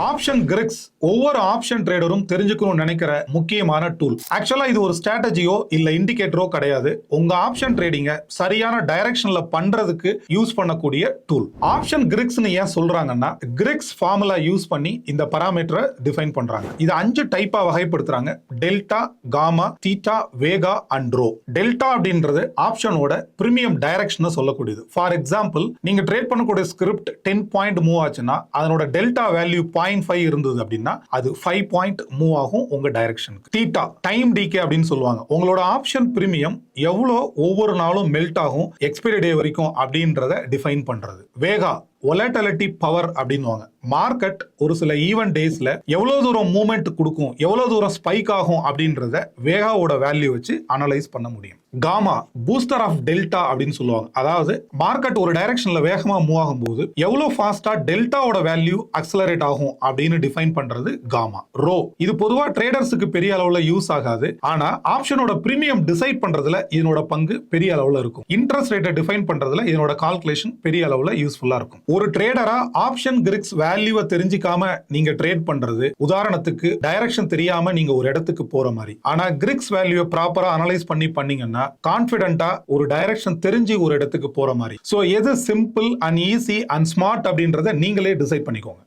Option கிரிக்ஸ் ஒவ்வொரு option ட்ரேடரும் தெரிஞ்சுக்கணும்னு நினைக்கிற முக்கியமான டூல். ஆக்சுவலா இது ஒரு ஸ்ட்ராட்டஜியோ இல்ல இண்டிகேட்டரோ கிடையாது. உங்க ஆப்ஷன் ட்ரேடிங்க சரியான டைரக்ஷன்ல பண்றதுக்கு யூஸ் பண்ணக்கூடிய டூல். ஆப்ஷன் கிரிக்ஸ்னு ஏன் சொல்றாங்கன்னா, கிரிக்ஸ் ஃபார்முலா யூஸ் பண்ணி இந்த பராமீட்டரை டிஃபைன் பண்றாங்க. இது 5 டைப்பா வகைப்படுத்துறாங்க: delta, gamma, theta, vega and rho. Delta அப்படின்றது ஆப்ஷனோட பிரீமியம் டைரக்ஷன் சொல்லக்கூடியது. ஃபார் எக்ஸாம்பிள், நீங்க ட்ரேட் பண்ணக்கூடிய ஸ்கிரிப்ட் 10 பாயிண்ட் மூவ் ஆச்சுன்னா அதனோட டெல்டா வேல்யூ 0.5 இருந்தது அப்படின்னா அது 5 பாயிண்ட் மூவ் ஆகும் உங்க டைரக்ஷனுக்கு. தீட்டா டைம் டிகே அப்படின்னு சொல்லுவாங்க. உங்களோட ஆப்ஷன் பிரீமியம் எவ்வளோ ஒவ்வொரு நாளும் மெல்ட் ஆகும் எக்ஸ்பைரி டே வரைக்கும் அப்படின்றத டிஃபைன் பண்றது. வேகா வொலட்டிலிட்டி பவர் அப்படின்னுவாங்க. மார்க்கெட் ஒரு சில ஈவென்ட் டேஸ்ல எவ்வளவு தூரம் மூவ்மெண்ட் கொடுக்கும், எவ்வளவு தூரம் ஸ்பைக் ஆகும் அப்படின்றத வேகாவோட வேல்யூ வச்சு அனலைஸ் பண்ண முடியும். காமா பூஸ்டர் ஆஃப் டெல்டா அப்படின்னு சொல்லுவாங்க. அதாவது மார்க்கெட் ஒரு டைரக்ஷன்ல வேகமா மூவ் ஆகும்போது எவ்வளவு ஃபாஸ்டா டெல்டாவோட வேல்யூ அக்சலரேட் ஆகும் அப்படின்னு டிஃபைன் பண்றது காமா. ரோ இது பொதுவா ட்ரேடர்ஸுக்கு பெரிய அளவுல யூஸ் ஆகாது. ஆனா ஆப்ஷனோட பிரீமியம் டிசைட் பண்றதுல இதனோட பங்கு பெரிய அளவுல இருக்கும். இன்ட்ரெஸ்ட் ரேட்டை டிஃபைன் பண்றதுல இதனோட கால்குலேஷன் பெரிய அளவுல யூஸ்ஃபுல்லா இருக்கும். ஒரு ட்ரேடரா ஆப்ஷன் கிரிக்ஸ் வேல்யூவை தெரிஞ்சிக்காம நீங்க ட்ரேட் பண்றது, உதாரணத்துக்கு டைரக்ஷன் தெரியாம நீங்க ஒரு இடத்துக்கு போற மாதிரி. ஆனா கிரிக்ஸ் வேல்யூவை ப்ராப்பரா அனலைஸ் பண்ணீங்கன்னா கான்ஃபிடென்ட்டா ஒரு டைரக்ஷன் தெரிஞ்சு ஒரு இடத்துக்கு போற மாதிரி. சோ எது simple and easy and smart அப்படின்றத நீங்களே டிசைட் பண்ணிக்கோங்க.